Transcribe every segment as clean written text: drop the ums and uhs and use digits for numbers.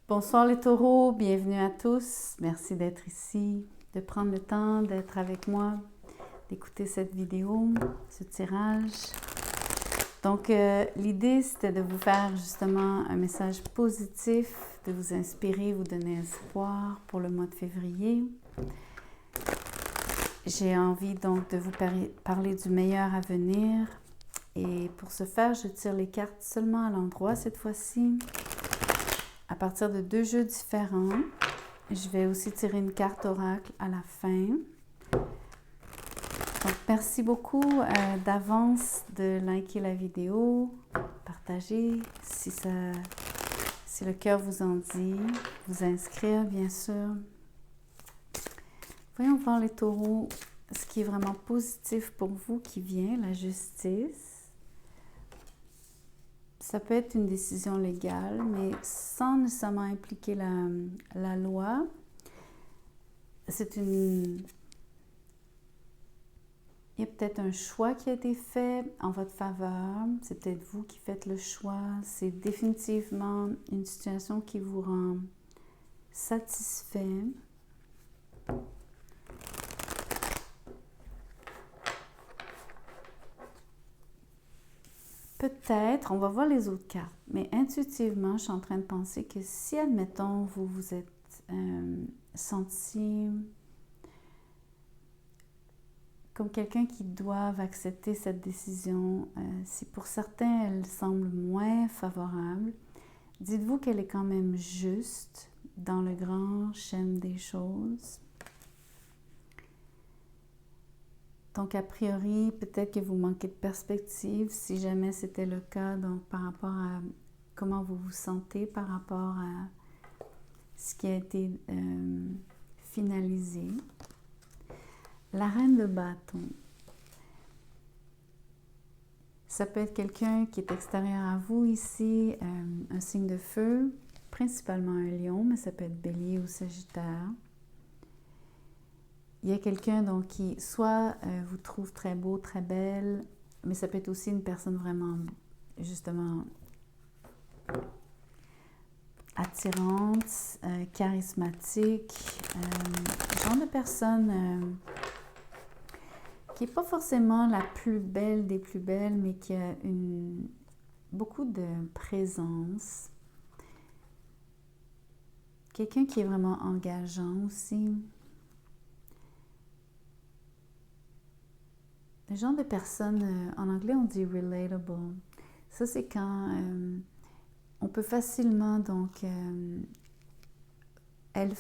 Bonsoir les taureaux, bienvenue à tous. Merci d'être ici, de prendre le temps d'être avec moi, d'écouter cette vidéo, ce tirage. Donc, l'idée, c'était de vous faire justement un message positif, de vous inspirer, vous donner espoir pour le mois de février. J'ai envie donc de vous parler du meilleur à venir. Et pour ce faire, je tire les cartes seulement à l'endroit cette fois-ci. À partir de 2 jeux différents, je vais aussi tirer une carte oracle à la fin. Donc, merci beaucoup d'avance de liker la vidéo, partager si le cœur vous en dit, vous inscrire bien sûr. Voyons voir les taureaux, ce qui est vraiment positif pour vous qui vient, la justice. Ça peut être une décision légale, mais sans nécessairement impliquer la loi. C'est une... Il y a peut-être un choix qui a été fait en votre faveur. C'est peut-être vous qui faites le choix. C'est définitivement une situation qui vous rend satisfait. Peut-être, on va voir les autres cartes, mais intuitivement, je suis en train de penser que si, admettons, vous vous êtes senti comme quelqu'un qui doit accepter cette décision, si pour certains, elle semble moins favorable, dites-vous qu'elle est quand même juste dans le grand schème des choses. Donc, a priori, peut-être que vous manquez de perspective, si jamais c'était le cas, donc par rapport à comment vous vous sentez par rapport à ce qui a été finalisé. La reine de bâton. Ça peut être quelqu'un qui est extérieur à vous ici, un signe de feu, principalement un lion, mais ça peut être bélier ou sagittaire. Il y a quelqu'un donc qui soit vous trouve très beau, très belle, mais ça peut être aussi une personne vraiment, justement, attirante, charismatique, genre de personne qui n'est pas forcément la plus belle des plus belles, mais qui a beaucoup de présence. Quelqu'un qui est vraiment engageant aussi. Le genre de personne, en anglais on dit relatable. Ça c'est quand on peut facilement, donc, elle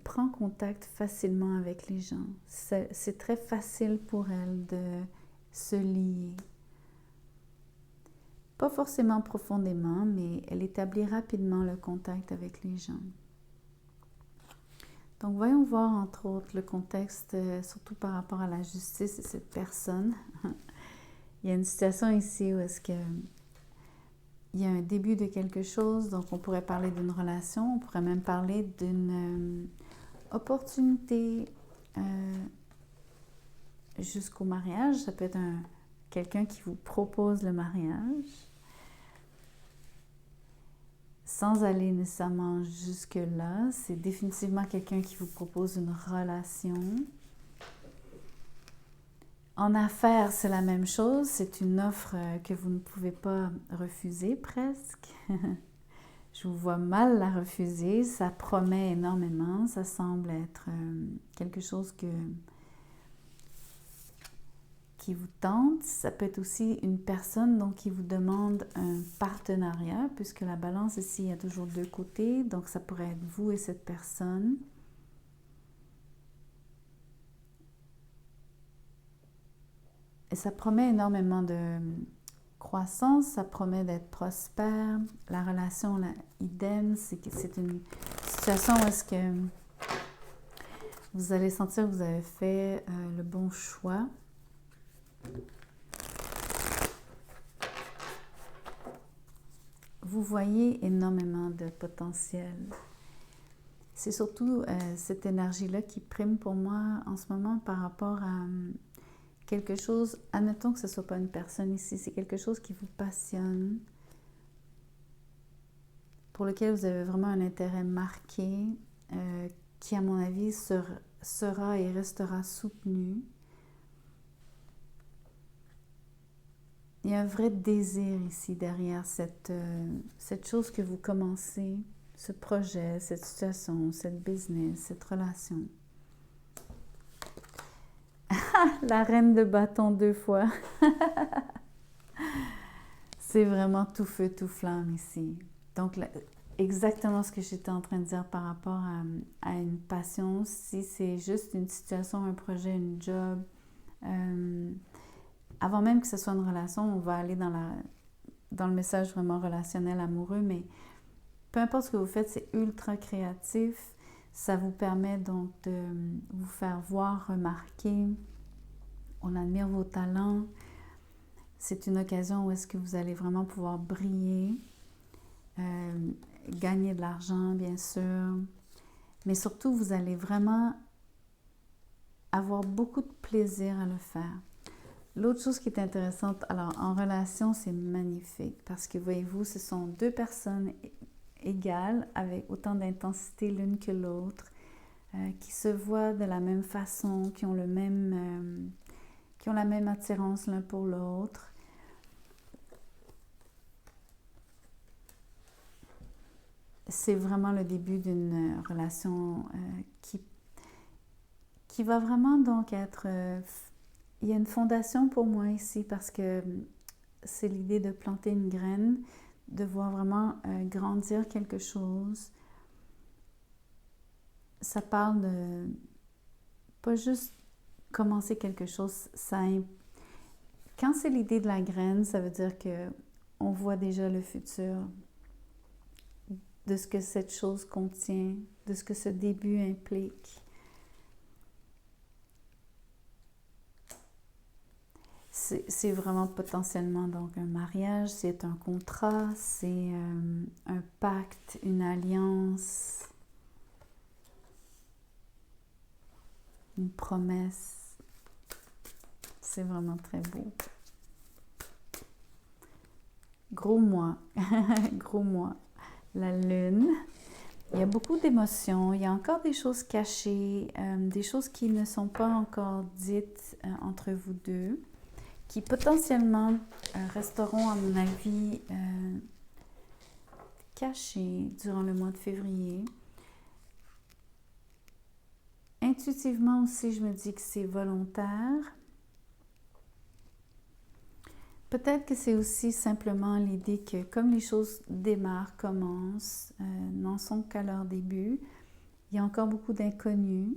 prend contact facilement avec les gens. C'est très facile pour elle de se lier. Pas forcément profondément, mais elle établit rapidement le contact avec les gens. Donc, voyons voir, entre autres, le contexte, surtout par rapport à la justice et cette personne. Il y a une situation ici où est-ce que il y a un début de quelque chose, donc on pourrait parler d'une relation, on pourrait même parler d'une opportunité jusqu'au mariage. Ça peut être quelqu'un qui vous propose le mariage, sans aller nécessairement jusque-là. C'est définitivement quelqu'un qui vous propose une relation. En affaires, c'est la même chose. C'est une offre que vous ne pouvez pas refuser, presque. Je vous vois mal la refuser. Ça promet énormément. Ça semble être quelque chose qui vous tente. Ça peut être aussi une personne donc, qui vous demande un partenariat, puisque la balance ici, il y a toujours 2 côtés. Donc, ça pourrait être vous et cette personne. Et ça promet énormément de croissance, ça promet d'être prospère. La relation, là, idem, c'est une situation où est-ce que vous allez sentir que vous avez fait le bon choix. Vous voyez énormément de potentiel. C'est surtout cette énergie-là qui prime pour moi en ce moment par rapport à quelque chose, admettons que ce ne soit pas une personne ici, c'est quelque chose qui vous passionne. pour lequel vous avez vraiment un intérêt marqué, qui, à mon avis, sera et restera soutenu. Il y a un vrai désir ici derrière cette chose que vous commencez, ce projet, cette situation, cette business, cette relation. La reine de bâton 2 fois. C'est vraiment tout feu, tout flamme ici. Donc, exactement ce que j'étais en train de dire par rapport à une passion. Si c'est juste une situation, un projet, une job, avant même que ce soit une relation, on va aller dans le message vraiment relationnel, amoureux, mais peu importe ce que vous faites, c'est ultra créatif. Ça vous permet donc de vous faire voir, remarquer. On admire vos talents. C'est une occasion où est-ce que vous allez vraiment pouvoir briller, gagner de l'argent, bien sûr. Mais surtout, vous allez vraiment avoir beaucoup de plaisir à le faire. L'autre chose qui est intéressante, alors en relation, c'est magnifique parce que voyez-vous, ce sont 2 personnes égales avec autant d'intensité l'une que l'autre, qui se voient de la même façon, qui ont la même attirance l'un pour l'autre. C'est vraiment le début d'une relation qui va vraiment donc être... il y a une fondation pour moi ici parce que c'est l'idée de planter une graine, de voir vraiment grandir quelque chose. Ça parle de pas juste commencer quelque chose. Quand c'est l'idée de la graine, ça veut dire qu'on voit déjà le futur de ce que cette chose contient, de ce que ce début implique. C'est vraiment potentiellement donc un mariage, c'est un contrat, c'est un pacte, une alliance, une promesse. C'est vraiment très beau. Gros mois, gros mois. La lune. Il y a beaucoup d'émotions, il y a encore des choses cachées, des choses qui ne sont pas encore dites entre vous deux, qui potentiellement resteront, à mon avis, cachées durant le mois de février. Intuitivement aussi, je me dis que c'est volontaire. Peut-être que c'est aussi simplement l'idée que comme les choses démarrent, commencent, n'en sont qu'à leur début, il y a encore beaucoup d'inconnus,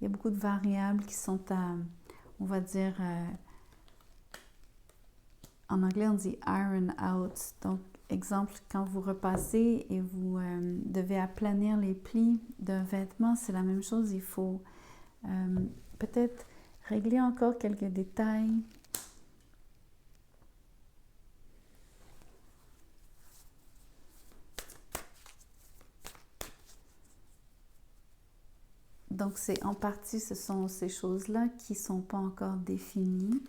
il y a beaucoup de variables qui sont à, on va dire, en anglais on dit iron out. Donc, exemple, quand vous repassez et vous devez aplanir les plis d'un vêtement, c'est la même chose, il faut peut-être régler encore quelques détails. Donc, c'est en partie, ce sont ces choses-là qui ne sont pas encore définies.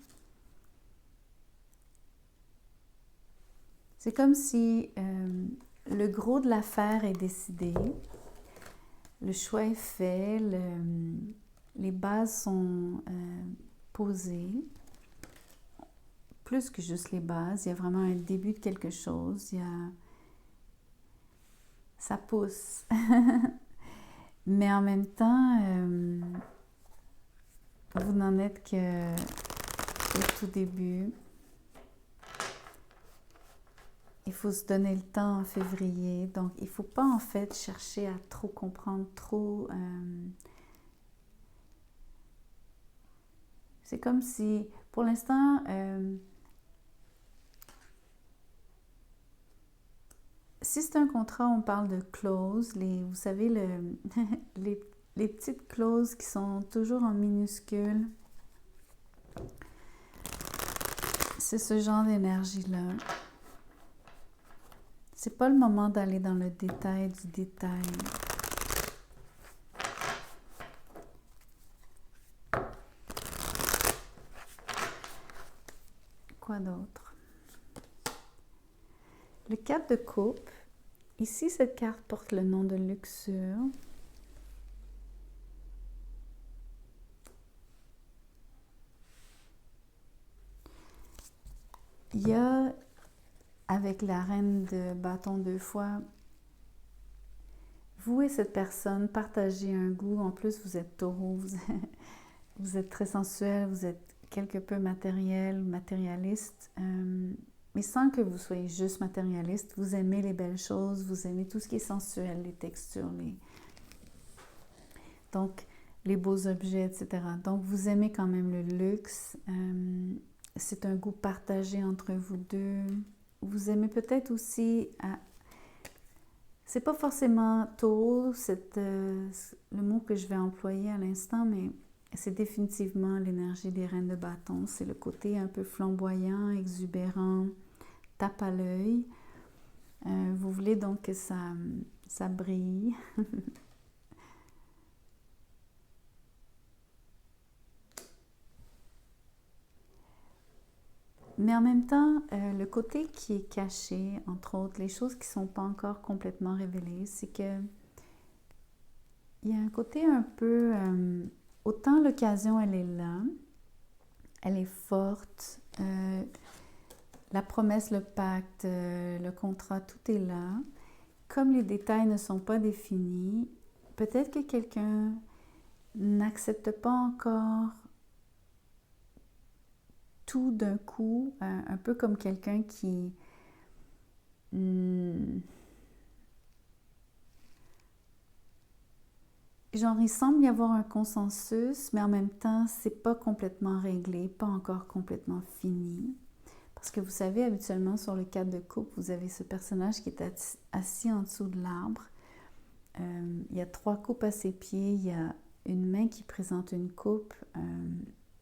C'est comme si le gros de l'affaire est décidé, le choix est fait, les bases sont posées. Plus que juste les bases, il y a vraiment un début de quelque chose, ça pousse. Mais en même temps, vous n'en êtes qu'au tout début. Il faut se donner le temps en février. Donc, il ne faut pas en fait chercher à trop comprendre, trop... c'est comme si, pour l'instant... si c'est un contrat, on parle de clauses. Vous savez, les petites clauses qui sont toujours en minuscules. C'est ce genre d'énergie-là. C'est pas le moment d'aller dans le détail du détail. Quoi d'autre? Le 4 de coupe, Ici, cette carte porte le nom de Luxure. Il y a, avec la reine de bâton 2 fois, vous et cette personne partagez un goût. En plus, vous êtes taureau, vous êtes très sensuel, vous êtes quelque peu matériel, matérialiste. Mais sans que vous soyez juste matérialiste, vous aimez les belles choses, vous aimez tout ce qui est sensuel, les textures, donc les beaux objets, etc. Donc vous aimez quand même le luxe. C'est un goût partagé entre vous deux. Vous aimez peut-être aussi, c'est pas forcément taureau, le mot que je vais employer à l'instant, mais c'est définitivement l'énergie des reines de bâton. C'est le côté un peu flamboyant, exubérant, tape à l'œil. Vous voulez donc que ça brille. Mais en même temps, le côté qui est caché, entre autres, les choses qui ne sont pas encore complètement révélées, c'est que il y a un côté un peu... autant l'occasion, elle est là, elle est forte, la promesse, le pacte, le contrat, tout est là. Comme les détails ne sont pas définis, peut-être que quelqu'un n'accepte pas encore tout d'un coup, un peu comme quelqu'un qui... genre, il semble y avoir un consensus, mais en même temps, c'est pas complètement réglé, pas encore complètement fini. Parce que vous savez, habituellement, sur le 4 de coupe, vous avez ce personnage qui est assis en dessous de l'arbre. Il y a 3 coupes à ses pieds, il y a une main qui présente une coupe,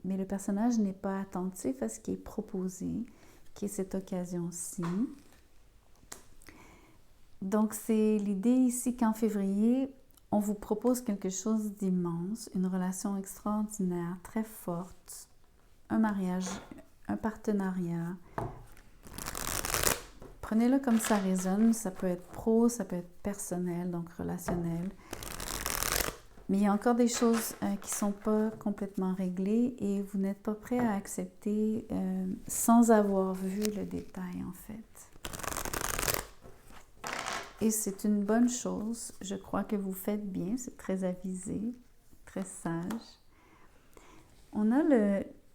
mais le personnage n'est pas attentif à ce qui est proposé, qui est cette occasion-ci. Donc, c'est l'idée ici qu'en février, on vous propose quelque chose d'immense, une relation extraordinaire, très forte, un mariage, un partenariat. Prenez-le comme ça résonne, ça peut être pro, ça peut être personnel, donc relationnel. Mais il y a encore des choses qui ne sont pas complètement réglées et vous n'êtes pas prêt à accepter sans avoir vu le détail en fait. Et c'est une bonne chose. Je crois que vous faites bien. C'est très avisé, très sage. On a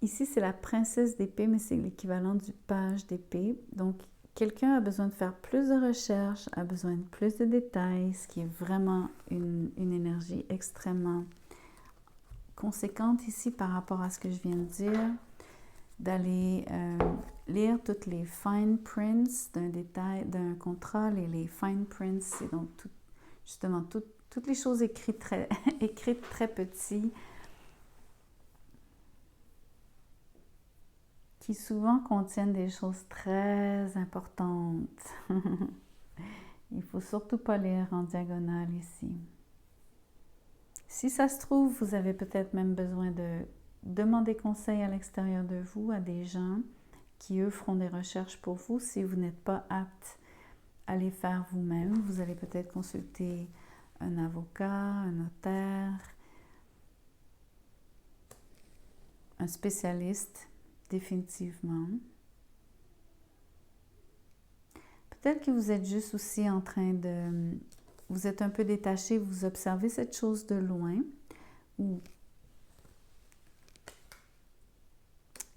ici, c'est la princesse d'épée, mais c'est l'équivalent du page d'épée. Donc, quelqu'un a besoin de faire plus de recherches, a besoin de plus de détails, ce qui est vraiment une énergie extrêmement conséquente ici par rapport à ce que je viens de dire. D'aller lire toutes les fine prints d'un détail, d'un contrat. Les fine prints, c'est donc justement toutes les choses écrites écrites très petit, qui souvent contiennent des choses très importantes. Il ne faut surtout pas lire en diagonale ici. Si ça se trouve, vous avez peut-être même besoin de demander conseil à l'extérieur de vous, à des gens qui, eux, feront des recherches pour vous. Si vous n'êtes pas apte à les faire vous-même, vous allez peut-être consulter un avocat, un notaire, un spécialiste, définitivement. Peut-être que vous êtes juste aussi en train de... Vous êtes un peu détaché, vous observez cette chose de loin, ou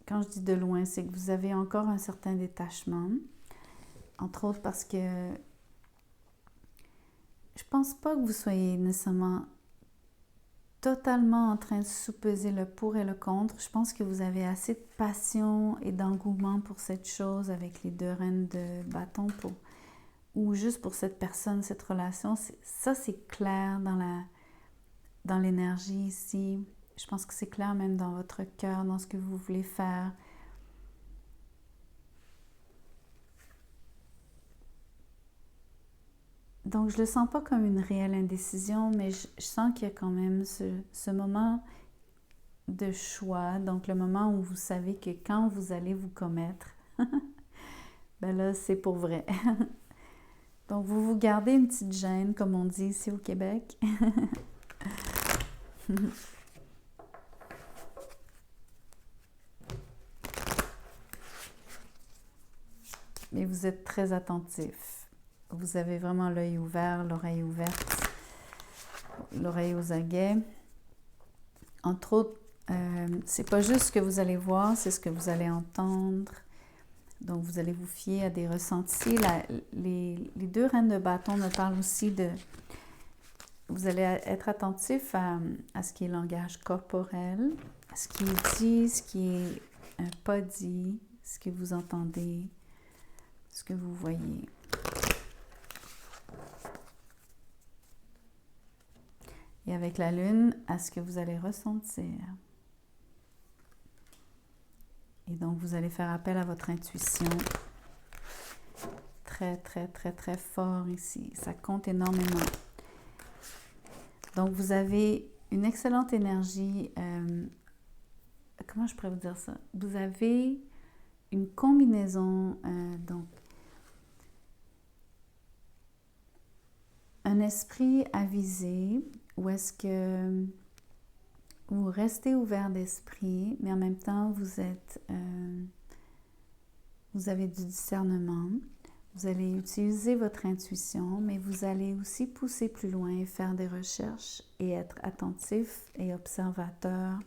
quand je dis de loin, c'est que vous avez encore un certain détachement, entre autres parce que je pense pas que vous soyez nécessairement totalement en train de sous-peser le pour et le contre. Je pense que vous avez assez de passion et d'engouement pour cette chose avec les 2 reines de bâton ou juste pour cette personne, cette relation. Ça, c'est clair dans l'énergie ici. Je pense que c'est clair même dans votre cœur, dans ce que vous voulez faire. Donc, je ne le sens pas comme une réelle indécision, mais je sens qu'il y a quand même ce moment de choix. Donc, le moment où vous savez que quand vous allez vous commettre, ben là, c'est pour vrai. Donc, vous vous gardez une petite gêne, comme on dit ici au Québec. Mais vous êtes très attentif. Vous avez vraiment l'œil ouvert, l'oreille ouverte, l'oreille aux aguets. Entre autres, c'est pas juste ce que vous allez voir, c'est ce que vous allez entendre. Donc, vous allez vous fier à des ressentis. Les deux reines de bâton me parlent aussi de... Vous allez être attentif à ce qui est langage corporel, à ce qui est dit, ce qui est pas dit, ce que vous entendez, ce que vous voyez. Et avec la lune, à ce que vous allez ressentir. Et donc, vous allez faire appel à votre intuition. Très, très, très, très fort ici. Ça compte énormément. Donc, vous avez une excellente énergie. Comment je pourrais vous dire ça? Vous avez une combinaison, donc, un esprit avisé, où est-ce que vous restez ouvert d'esprit, mais en même temps, vous avez du discernement. Vous allez utiliser votre intuition, mais vous allez aussi pousser plus loin et faire des recherches et être attentif et observateur.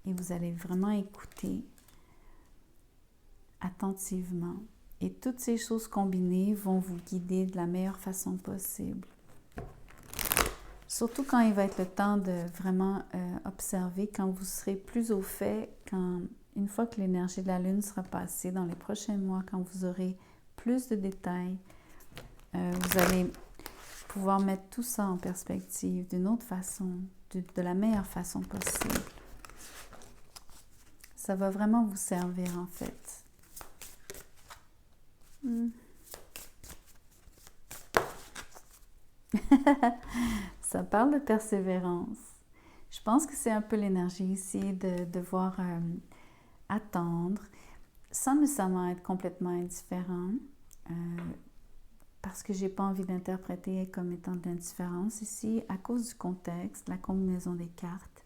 Et vous allez vraiment écouter attentivement. Et toutes ces choses combinées vont vous guider de la meilleure façon possible. Surtout quand il va être le temps de vraiment observer, quand vous serez plus au fait, une fois que l'énergie de la Lune sera passée dans les prochains mois, quand vous aurez plus de détails, vous allez pouvoir mettre tout ça en perspective d'une autre façon, de la meilleure façon possible. Ça va vraiment vous servir en fait. Ça parle de persévérance. Je pense que c'est un peu l'énergie ici de devoir attendre sans nécessairement être complètement indifférent parce que j'ai pas envie d'interpréter comme étant de l'indifférence ici à cause du contexte, la combinaison des cartes.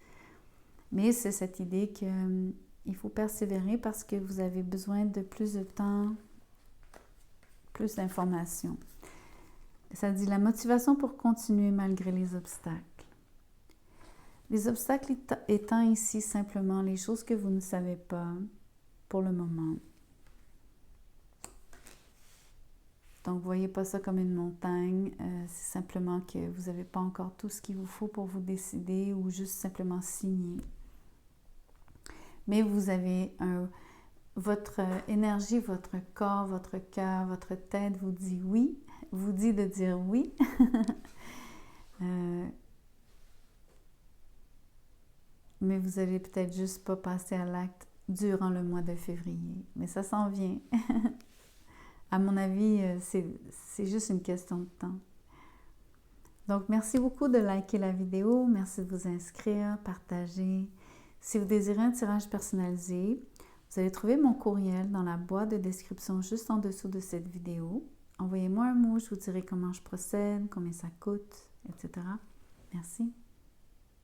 Mais c'est cette idée qu'il faut persévérer parce que vous avez besoin de plus de temps, plus d'informations. Ça dit la motivation pour continuer malgré les obstacles. Les obstacles étant ici simplement les choses que vous ne savez pas pour le moment. Donc, voyez pas ça comme une montagne. C'est simplement que vous n'avez pas encore tout ce qu'il vous faut pour vous décider ou juste simplement signer. Mais vous avez votre énergie, votre corps, votre cœur, votre tête vous dit oui, vous dit de dire oui. Mais vous allez peut-être juste pas passer à l'acte durant le mois de février. Mais ça s'en vient. À mon avis, c'est juste une question de temps. Donc, merci beaucoup de liker la vidéo. Merci de vous inscrire, partager. Si vous désirez un tirage personnalisé, vous allez trouver mon courriel dans la boîte de description juste en dessous de cette vidéo. Envoyez-moi un mot, je vous dirai comment je procède, combien ça coûte, etc. Merci.